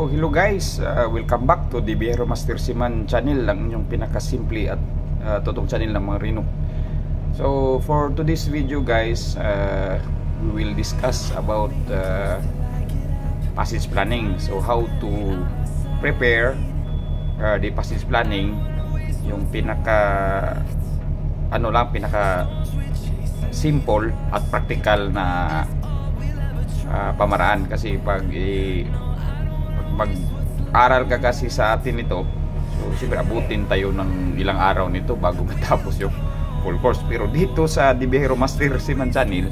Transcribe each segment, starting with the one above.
So hello guys, welcome back to the Biyahero Master Seaman channel, lang yung pinakasimple at totoong channel ng mga Rino. So for today's video guys, we will discuss about passage planning. So how to prepare the passage planning, yung pinaka simple at practical na pamaraan. Kasi pag mag-aral ka kasi sa atin ito, so siyempre abutin tayo ng ilang araw nito bago matapos yung full course. Pero dito sa The Biyahero Master Seaman channel,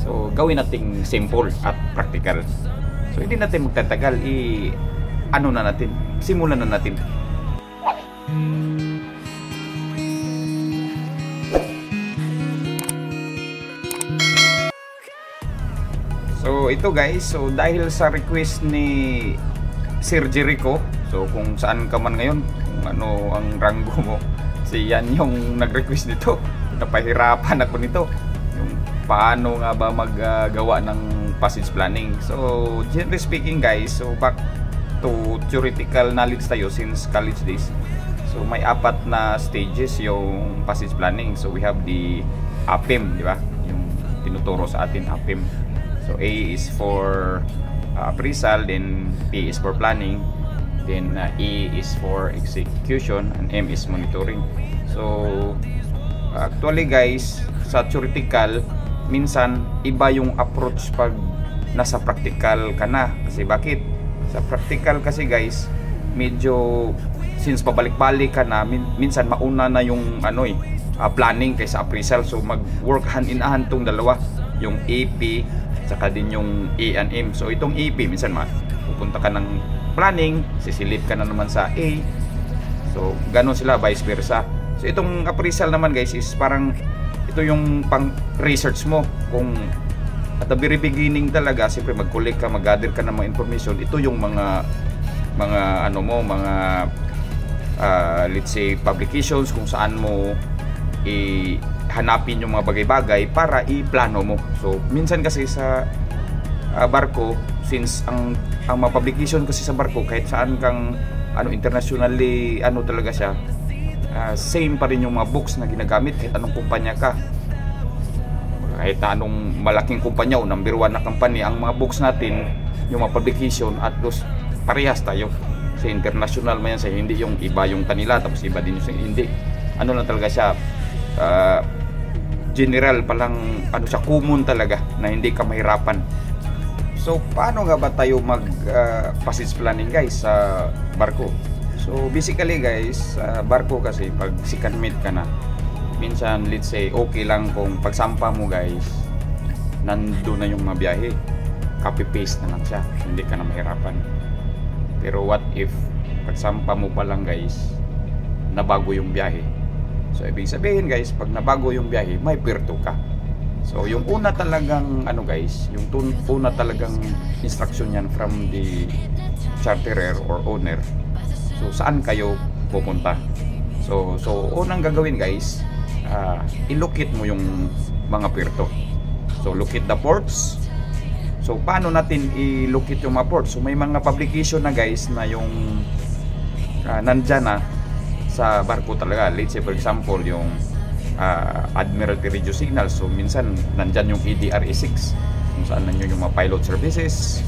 so gawin nating simple at practical. So hindi natin magtatagal, simulan na natin. So ito guys, so dahil sa request ni Sir Jericho, so kung saan ka man ngayon, kung ano ang ranggo mo, si yan yung nag-request nito. Napahirapan ako nito, yung paano nga ba maggawa ng passage planning. So generally speaking guys, so back to theoretical knowledge tayo since college days. So may 4 na stages yung passage planning. So we have the APIM, di ba? Yung tinuturo sa atin, APIM. So A is for appraisal, then P is for planning, then E is for execution, and M is monitoring. So actually guys, sa theoretical minsan iba yung approach pag nasa practical ka na. Kasi bakit? Sa practical kasi guys, medyo since pabalik-balik ka na, minsan mauna na yung planning kaysa appraisal. So mag-work hand in hand tong dalawa, yung AP saka din yung A and M. So itong AP, minsan pupunta ka ng planning, sisilip ka na naman sa A. So ganon sila, vice versa. So itong appraisal naman guys is parang ito yung pang research mo. Kung at the very beginning talaga, siyempre mag-collect ka, mag-gather ka ng mga information. Ito yung mga let's say publications, kung saan mo hanapin yung mga bagay-bagay para i-plano mo. So minsan kasi sa barko, since ang mga publication kasi sa barko, kahit saan kang internationally talaga siya, same pa rin yung mga books na ginagamit kahit anong kumpanya ka, kahit anong malaking kumpanya o number 1 na company. Ang mga books natin, yung mga publication, at those parehas tayo sa international man yan, sa hindi yung iba yung kanila tapos iba din yung hindi. Lang talaga siya, general palang siya, common talaga na hindi ka mahirapan. So paano nga ba tayo mag passage planning guys sa barko? So basically guys, sa barko kasi pag second mate ka na, minsan let's say okay lang kung pagsampa mo guys, nando na yung mabiyahe, copy paste na lang siya, hindi ka na mahirapan. Pero what if pagsampa mo pa lang guys, nabago yung biyahe? So ibig sabihin guys, pag nabago yung biyahe, may puerto ka. So yung una talagang guys, yung una talagang instruction yan from the charterer or owner. So saan kayo pupunta? So unang gagawin guys, ilocate mo yung mga puerto. So locate the ports. So paano natin i-locate yung mga ports? So may mga publication na guys na yung nandyan na sa barko talaga. Let's say for example yung Admiralty Radio Signal. So minsan nandyan yung ADRA6, kung saan nandiyan yung mga pilot services,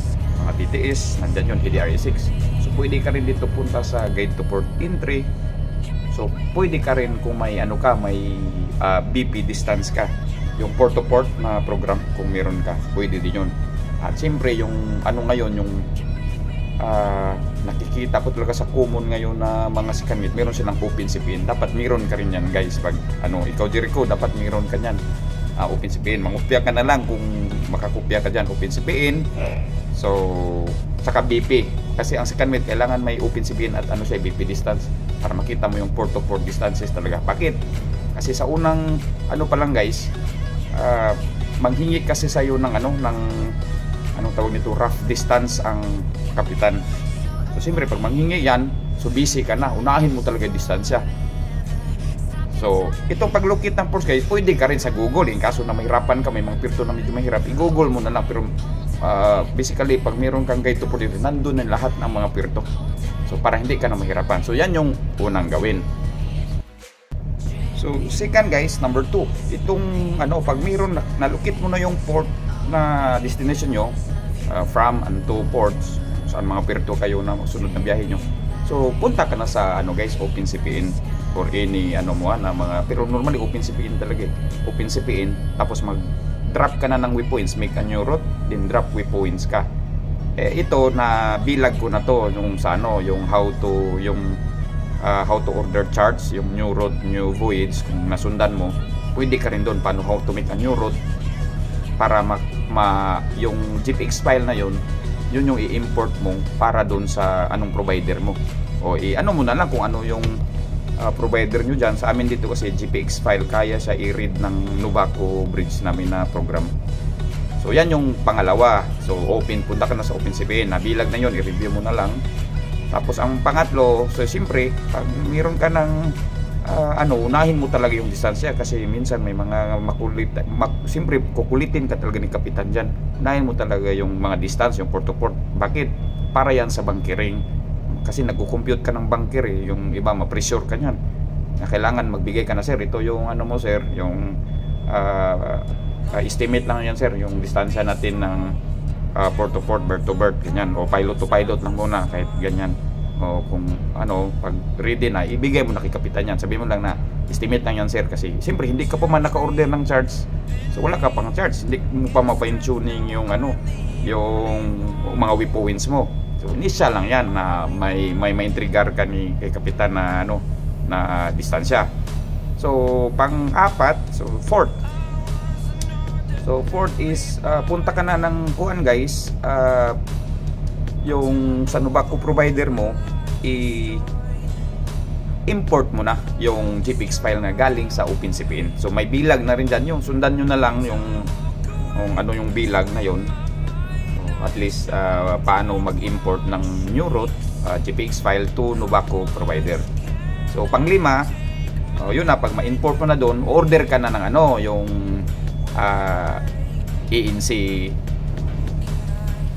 mga TTS, nandyan yung ADRA6. So pwede ka rin dito punta sa Guide to Port Entry. So pwede ka rin kung may may BP distance ka, yung port to port na program, kung meron ka, pwede din yun. At siyempre yung ngayon, yung nakikita ko talaga sa common ngayon na mga sikamit, meron silang OpenCPN. Dapat meron ka rin yan guys. Pag ikaw Jericho, dapat meron ka yan, OpenCPN. Mangupya ka na lang kung makakupya ka dyan, OpenCPN. So saka BP, kasi ang sikamit kailangan may OpenCPN at BP distance para makita mo yung port to port distances talaga. Bakit? Kasi sa unang pa lang guys, manghingi kasi sa'yo ng anong tawag nito, rough distance ang kapitan. So siyempre pag manghingi yan, so busy ka na, unahin mo talaga distansya. So, itong paglukit ng ports guys, pwede ka rin sa Google. In kaso na mahirapan ka, may mga pirto na medyo mahirap, i-Google mo na lang. Pero basically, pag meron kang guide to port dito, nandun ang lahat ng mga pirto. So, para hindi ka na mahirapan. So, yan yung unang gawin. So, second guys, number 2. Itong pag meron nalukit mo na yung port na destination nyo, from and to ports, saan mga pirto kayo na sunod na biyahe nyo. So, punta ka na sa guys, OpenCPN or any na mga, pero normally OpenCPN talaga eh. OpenCPN, tapos mag-drop ka na ng waypoints, make a new route, then drop waypoints ka. Ito na bilag ko na to yung sa yung how to order charts, yung new route, new voyage, kung nasundan mo, pwede ka rin doon paano how to make a new route para yung GPX file na yun yung i-import mo para doon sa anong provider mo, o mo na lang kung ano yung provider nyo dyan. Sa amin dito kasi GPX file, kaya siya i-read ng Nubaco Bridge namin na program. So yan yung pangalawa. So punta ka na sa OpenCPN, nabilag na yun, i-review mo na lang. Tapos ang pangatlo, so siyempre pag meron ka ng unahin mo talaga yung distansya, kasi minsan may mga siyempre kukulitin ka talaga ni kapitan dyan. Unahin mo talaga yung mga distance, yung port to port. Bakit? Para yan sa bunkering, kasi nagko-compute ka ng bunker yung iba ma-pressure ka nyan na kailangan magbigay ka na, sir, ito yung mo sir, yung estimate lang yan sir, yung distansya natin ng port to port, berth to berth, ganyan, o pilot to pilot lang muna, kahit ganyan. O kung pag ready na, ibigay mo na kay kapitan yan, sabi mo lang na estimate lang yan sir, kasi siyempre hindi ka pa man naka-order ng charts, so wala ka pang charts, hindi mo pa ma-fine tuning yung yung mga waypoints mo. So initial lang yan na may ma-intrigar ka kay kapitan na na distansya. So pang-apat, so fourth is punta ka na ng guys, yung sa Nubaco provider mo, import mo na yung GPX file na galing sa OpenCPN. So may bilag na rin dyan, yung sundan nyo na lang yung bilag na yun. At least paano mag-import ng new route, GPX file to Nubaco provider. So pang-5, yun na, pag ma-import mo na doon, order ka na ng yung ENC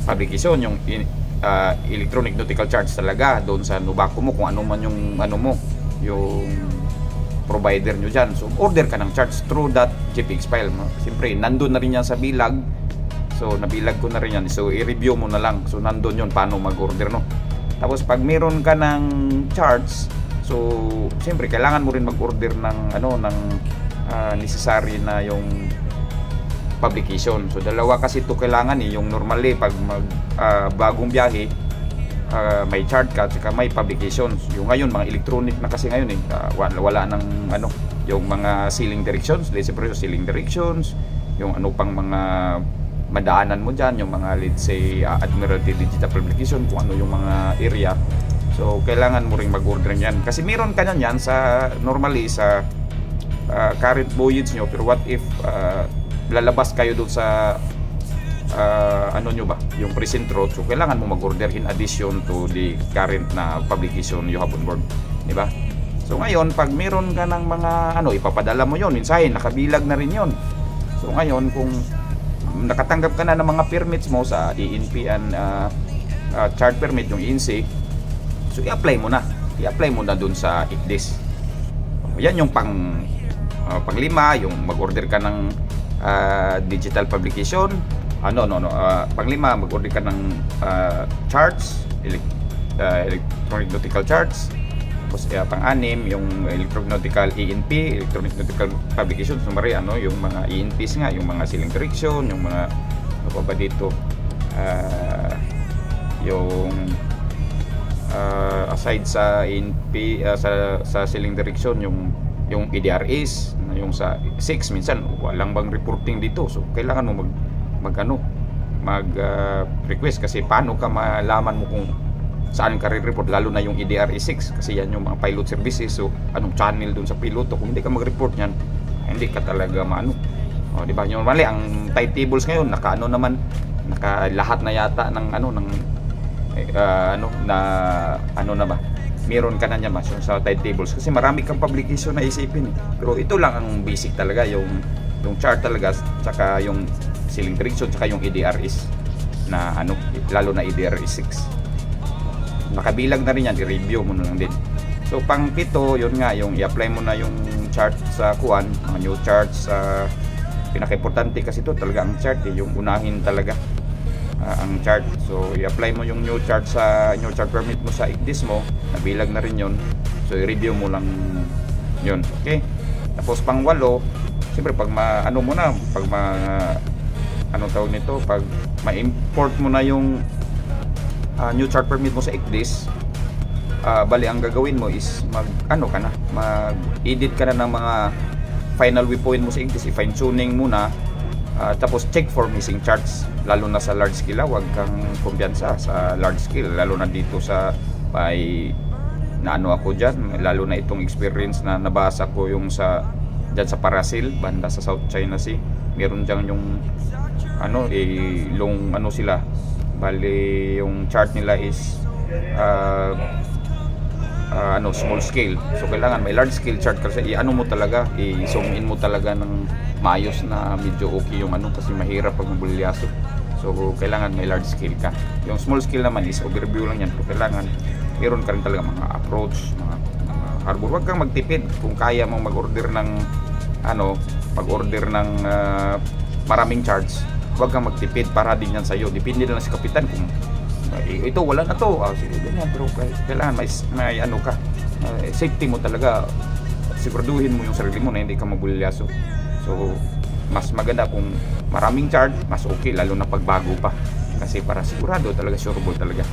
publication, yung electronic nautical charts talaga doon sa Nubaco mo, kung ano man yung yung provider nyo dyan. So order ka ng charts through that GPX file. Siyempre nandun na rin yan sa bilag. So nabilag ko na rin yan, so i-review mo na lang. So nandun yun paano mag-order Tapos pag meron ka ng charts, so siyempre kailangan mo rin mag-order ng necessary na yung publication. So dalawa kasi ito kailangan yung normally pag bagong biyahe, may chart ka at may publications. Yung ngayon mga electronic na kasi ngayon wala nang yung mga sailing directions, let's say sailing directions, yung pang mga madaanan mo dyan, yung mga let's say Admiralty digital publication, kung ano yung mga area. So kailangan mo ring mag-order niyan, kasi meron ka niyan sa normally sa current voyage nyo. Pero what if lalabas kayo doon sa nyo ba, yung present route, so kailangan mo mag-order in addition to the current na publication you have on board, di ba? So ngayon pag meron ka ng mga ipapadala mo yon, minsan nakabilag na rin yon. So ngayon kung nakatanggap ka na ng mga permits mo sa ENP and chart permit, yung ENC, so i-apply mo na dun sa ICDIS. Yan yung pang-5, yung mag-order ka ng digital publication. Pang-5, mag-order ka ng charts, electronic nautical charts. Tapos pang-6, yung electronic nautical ENP, electronic nautical publication. Sumari yung mga ENPs nga, yung mga sailing direction, yung mga pa ba dito, yung aside sa ENP, sa sailing direction, yung EDRS, yung sa 6 minsan walang bang reporting dito. So kailangan mo mag-request, kasi paano ka malaman mo kung saan ka re-report, lalo na yung EDRE6, kasi yan yung mga pilot services. So anong channel dun sa piloto, kung hindi ka mag-report yan, hindi ka talaga di ba? Normally ang timetables ngayon naka lahat na yata ng meron ka na niya mas yung sa timetables, kasi marami kang publication na isipin. Pero ito lang ang basic talaga, yung chart talaga, tsaka yung ceiling direction, tsaka yung EDR is na ano, lalo na EDR is 6. Nakabilang na rin yan, i-review mo na lang din. So pang 7, yun nga, yung i-apply mo na yung chart sa kuan, mga new charts sa pinaka-importante kasi ito talaga ang chart yung unahin talaga ang chart. So i-apply mo yung new chart sa new chart permit mo sa ICDIS mo, nabilag na rin yun. So i-review mo lang yun. Okay, tapos pang 8, siyempre pag ano mo na, pag ano tawag nito, pag ma-import mo na yung new chart permit mo sa ICDIS, bali ang gagawin mo is mag-edit ka na ng mga final waypoint mo sa ICDIS, i-fine tuning muna, tapos check for missing charts, lalo na sa large scale. Huwag kang kumpiyansa sa large scale, lalo na dito sa na ano ako dyan, lalo na itong experience na nabasa ko yung dyan sa Parasil, banda sa South China Sea. Meron dyan yung sila, bali yung chart nila is small scale. So kailangan may large scale chart kasi i-ano mo talaga, i-zoom in mo talaga ng maayos na medyo okay yung kasi mahirap pag mabulyaso. So kailangan may large scale ka. Yung small scale naman is overview lang yan, pero kailangan meron ka rin talaga mga approach, mga harbor. Huwag kang magtipid kung kaya mong mag-order ng maraming charts. Huwag kang magtipid, para din yan sa'yo. Depende na lang sa kapitan kung ito wala na to, sige ganyan. Pero kailangan may ano ka, safety mo talaga, siguraduhin mo yung sarili mo na hindi ka mabulyaso. So mas maganda kung maraming chart, mas okay, lalo na pagbago pa, kasi para sigurado talaga, sureable talaga.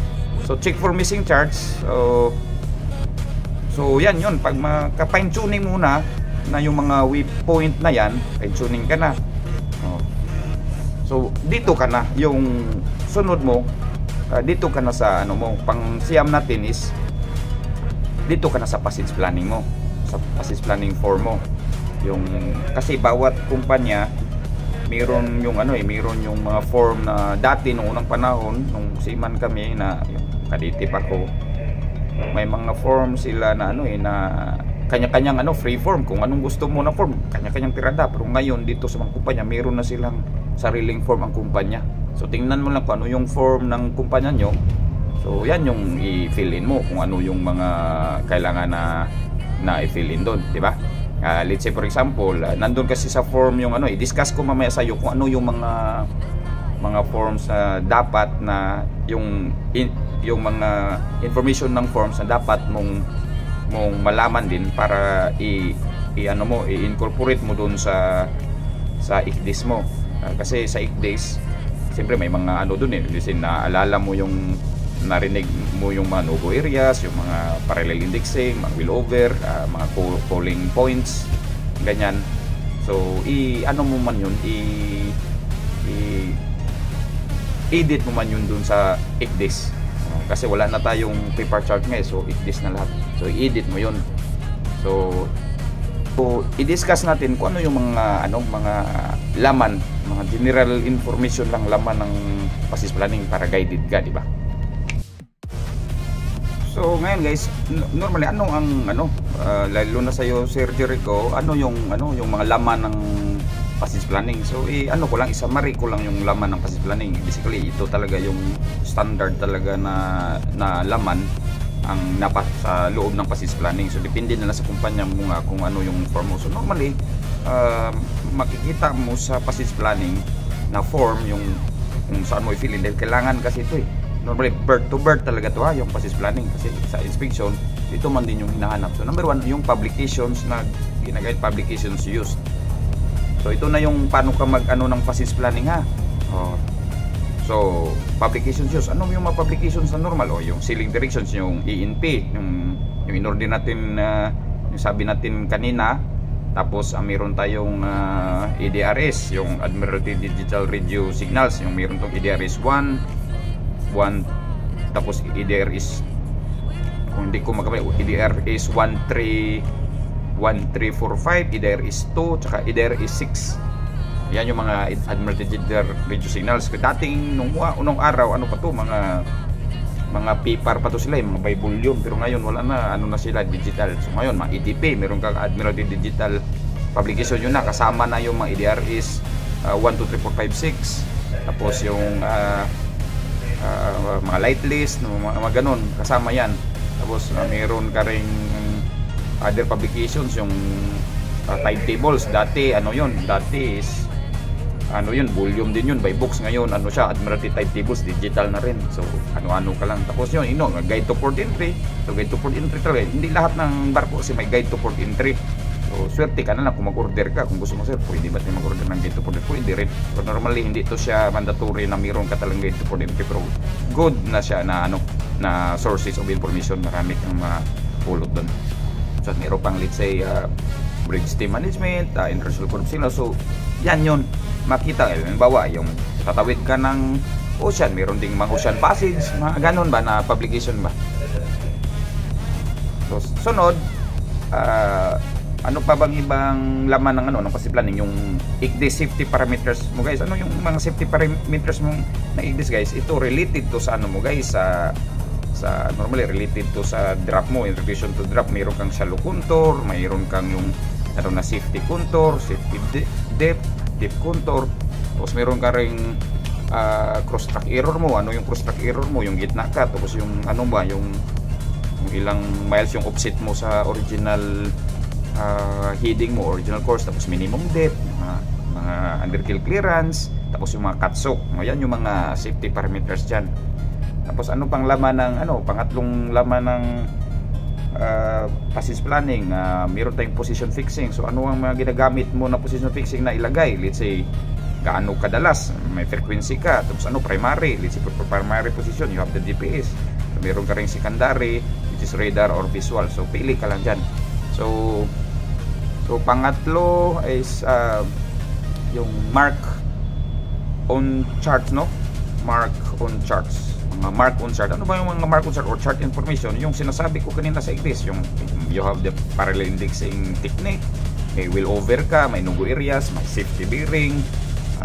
So check for missing charts. So yan yun, pag fine tuning muna na yung mga waypoint na yan, fine tuning ka na. So dito ka na, yung sunod mo, dito ka na sa pang siyam natin is dito ka na sa passage planning mo, sa passage planning form mo. Yung kasi bawat kumpanya meron yung meron yung mga form na dati nung unang panahon nung seaman kami na yung kaditip ako, may mga form sila na na kanya-kanyang free form, kung anong gusto mo na form, kanya-kanyang tirada. Pero ngayon dito sa mga kumpanya meron na silang sariling form ang kumpanya. So tingnan mo lang kung ano yung form ng kumpanya nyo. So yan yung i-fill in mo, kung ano yung mga kailangan na i-fill in doon, di ba? Let's say for example, nandun kasi sa form yung i-discuss ko mamaya sa iyo kung ano yung mga forms na dapat na yung mga information ng forms na dapat mong malaman din para i-incorporate mo doon sa ICDIS mo. Kasi sa ICDIS siyempre may mga doon naalala mo yung narinig mo yung mga no-go areas, yung mga parallel indexing, mga willover, mga calling points, ganyan. So mo man yun, edit mo man yun dun sa ICDIS, kasi wala na tayong paper chart ngayon, so ICDIS na lahat. So i-edit mo yun. So i-discuss natin kung ano yung mga laman, mga general information lang laman ng passage planning para guided ka, di ba? So ngayon guys, normally lalo na sa iyo Sir Jericho, yung mga laman ng passage planning. So ko lang, isa-summary ko lang yung laman ng passage planning. Basically ito talaga yung standard talaga na laman ang dapat sa loob ng passage planning. So depende na lang sa kumpanya mo nga kung ano yung form mo. So normally makikita mo sa passage planning na form yung saan mo i-fill in, dahil kailangan kasi ito normally bird to bird talaga to yung passage planning, kasi sa inspection ito man din yung hinahanap. So number 1 yung publications na ginagayad, publications used. So ito na yung paano ka ng passage planning so publications used, yung mga publications na normal, yung ceiling directions, yung ENP, yung in-order natin, yung sabi natin kanina. Tapos meron tayong EDRS, yung Admiralty Digital Radio Signals, yung meron tong EDRS 1, tapos EDRS, kung hindi ko magkamali, EDRS 1345, EDRS 2, tsaka EDRS 6. Yan yung mga Admiralty Digital Radio Signals. Dating nung araw, pa to, mga mga PPAR pa to sila, mga by volume, pero ngayon wala na, ano na sila, digital. So ngayon mga EDP, meron kang Admiralty Digital publication, yun na, kasama na yung mga EDRs 1, 2, 3, 4, 5, 6, tapos yung mga light list, mga ganun, kasama yan. Tapos meron ka ring other publications, yung timetables. Dati ano yun, dati is ano yun, volume din yun, by books. Ngayon ano siya, Admiralty timetables, digital na rin. So ano-ano ka lang. Tapos yun, guide to port entry. So guide to port entry talaga, hindi lahat ng barko kasi may guide to port entry. So swerte ka na lang kung mag-order ka. Kung gusto mo, sir, pwede ba tayo mag-order ng guide to port entry? Pwede rin. So normally hindi to siya mandatory na mayroon ka talagang guide to port entry, pero good na siya na na sources of information. Marami kang mapulot doon. So meron pang, let's say, bridge team management, international forum sila. So yan yun, makita. Halimbawa, yung tatawid ka ng ocean, meron ding mga ocean passage, mga ganun ba na publication ba. So sunod, ano pa bang ibang laman ng ng kasi planning, yung ICDIS safety parameters mo guys. Ano yung mga safety parameters mo na ICDIS guys? Ito related to sa mo guys, sa normally related to sa draft mo. In relation to draft, mayroon kang shallow contour, mayroon kang yung na safety contour, safety depth contour. Tapos mayroon ka ring cross track error mo. Ano yung cross track error mo? Yung gitna ka. Tapos yung yung ilang miles yung offset mo sa original heading mo, original course. Tapos minimum depth, mga underkill clearance, tapos yung mga cut-soak. Yan yung mga safety parameters dyan. Tapos ano pang laman ng pangatlong laman ng passage planning, meron tayong position fixing. So ano ang mga ginagamit mo na position fixing na ilagay? Let's say gaano kadalas, may frequency ka. Tapos primary, let's say for primary position you have the GPS. So, meron ka ring secondary, which is radar or visual. So pili ka lang dyan. So pangatlo is yung mark on charts, mark on charts. Mga mark on chart. Ano ba yung mga mark on chart or chart information? Yung sinasabi ko kanina sa ICDIS, yung you have the parallel indexing technique, may will over ka, may no-go areas, may safety bearing,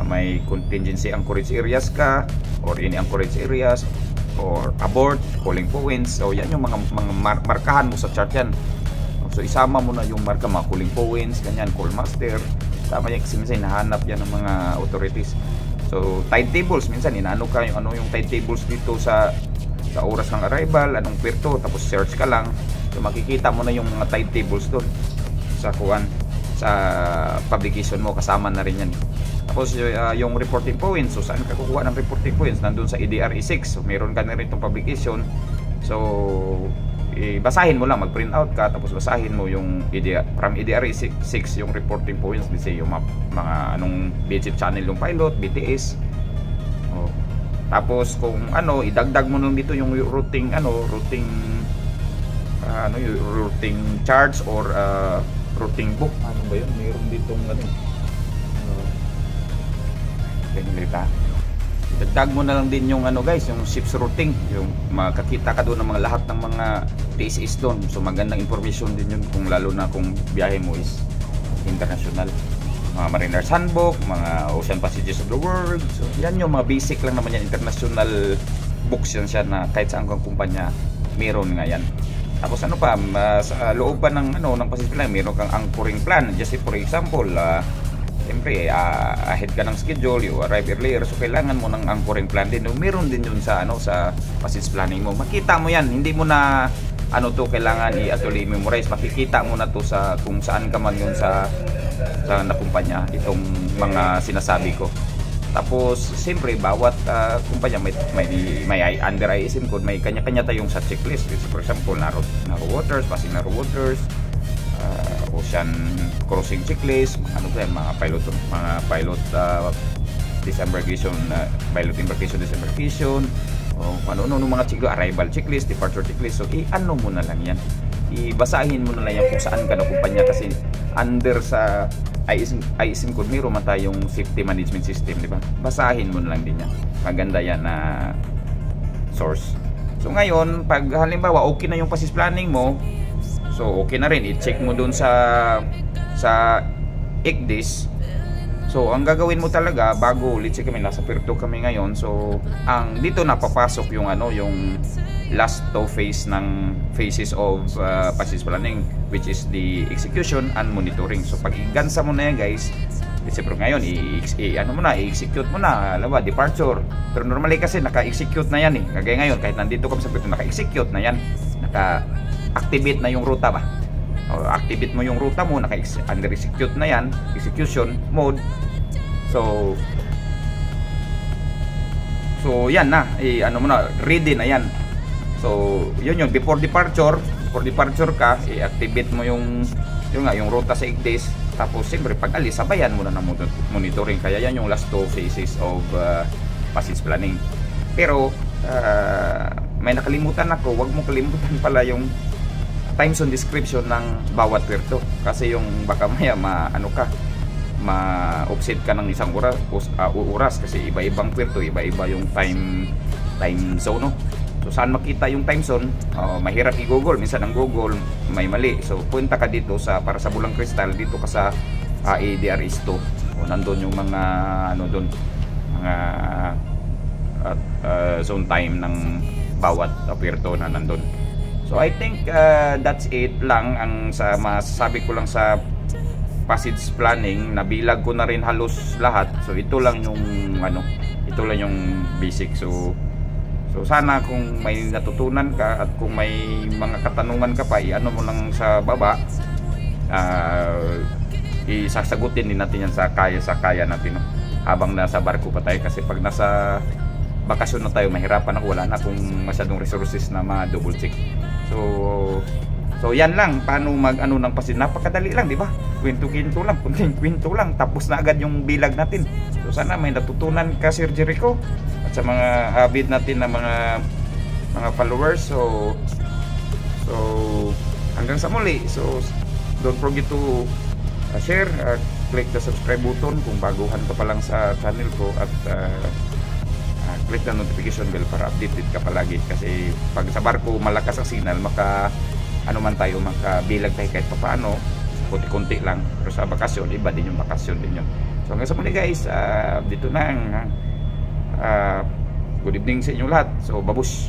may contingency anchorage areas ka, or any anchorage areas, or abort, calling points. So yan yung mga markahan mo sa chart yan. So isama mo na yung marka, mga calling points, ganyan, call master. Tama yan kasi minsan hinahanap yan ng mga authorities. So timetables, minsan inaano ka yung yung timetables dito sa oras ng arrival, anong puerto, tapos search ka lang. So makikita mo na yung mga timetables doon sa publication mo, kasama na rin yan. Tapos yung reporting points, so saan ka kukuha ng reporting points? Nandun sa EDR E6. So meron ka na rin itong publication. So basahin mo lang, mag-print out ka, tapos basahin mo yung from EDR E6 yung reporting points. Let's say yung mga anong BHF channel yung pilot, BTS. Tapos kung idagdag mo lang dito yung routing routing charts or routing book. Ano ba yun? Mayroon ditong ganyan. Dagdag mo na lang din yung guys, yung ships routing, yung makakita ka doon ng mga lahat ng mga TSS doon. So magandang information din yun, kung lalo na kung biyahe mo is international. Mga Mariner's Handbook, mga Ocean Passages of the World. So yan yung mga basic lang naman yan, international books yan siya na kahit saan kang kumpanya meron nga yan. Tapos pa, sa loob pa ng passage plan, meron kang anchoring plan. Just for example, siyempre ahead ka ng schedule, you arrive earlier, so kailangan mo ng anchoring plan din. Meron din yun sa sa passage planning mo. Makita mo yan, hindi mo na kailangan i-actually memorize. Makikita mo na to sa kung saan ka man yun sa nakumpanya, itong mga sinasabi ko. Tapos siyempre bawat kumpanya may under ISM code, may kanya-kanya tayong sa checklist. For example, narrow waters, passing narrow waters, ocean crossing checklist, mga pilot disembarkation, pilot embarkation, disembarkation, mga checklist, arrival checklist, departure checklist. So mo na lang yan, ibasahin mo na lang yan kung saan ka na kumpanya, kasi under sa ISM code meron man tayong safety management system, di ba? Basahin mo na lang din yan, maganda yan na source. So ngayon, pag halimbawa okay na yung passage planning mo, so okay na rin, i-check mo dun sa ICDIS. So ang gagawin mo talaga bago, let's say kami nasa Puerto kami ngayon, so ang dito napapasok yung yung last two phases of passage planning, which is the execution and monitoring. So pag igansa mo na yan guys, let's say ngayon i-execute mo na, alam ba, departure. Pero normally kasi naka-execute na yan kagaya ngayon kahit nandito kami sa Puerto, naka-execute na yan, naka-activate na yung ruta ba. Activate mo yung ruta mo, under execute na yan, execution mode. So yan na, ready na yan. So yun before departure ka, i-activate mo yung ruta sa IGDIS. Tapos siyempre pag alis, sabayan mo na ng monitoring. Kaya yan yung last two phases of passage planning. Pero may nakalimutan ako, wag mo kalimutan pala yung time zone description ng bawat puerto, kasi yung baka maya ma-offset ka ng isang oras kasi iba-ibang puerto, iba-iba yung time zone, no? So saan makita yung time zone, mahirap i-google, minsan ang Google may mali. So punta ka dito para sa Bulang Cristal, dito ka sa ADRS 2, nandun yung mga doon, mga zone time ng bawat puerto na nandun. So I think that's it lang ang masasabi ko lang sa passage planning. Nabilag ko na rin halos lahat. So ito lang yung basic. So sana kung may natutunan ka at kung may mga katanungan ka pa, mo lang sa baba. Isasagutin din natin yan sa kaya natin, no? Habang nasa barko pa tayo, kasi pag nasa bakasyon na tayo, mahirapan ako, wala na akong masyadong resources na ma-double check. So yan lang paano ng passage. Napakadali lang, di ba? Kwento-kwento lang, kunting kwento lang, tapos na agad yung bilag natin. So sana may natutunan ka, Sir Jericho, at sa mga avid natin na mga followers. So hanggang sa muli. So don't forget to share, click the subscribe button kung baguhan ka pa lang sa channel ko, at click the notification bell para updated ka palagi. Kasi pag sa barko malakas ang signal, makabilag tayo kahit paano, kunti-kunti lang. Pero sa bakasyon, iba din yung bakasyon din yun. So hanggang sa muli guys, dito na good evening sa inyo lahat. So babush.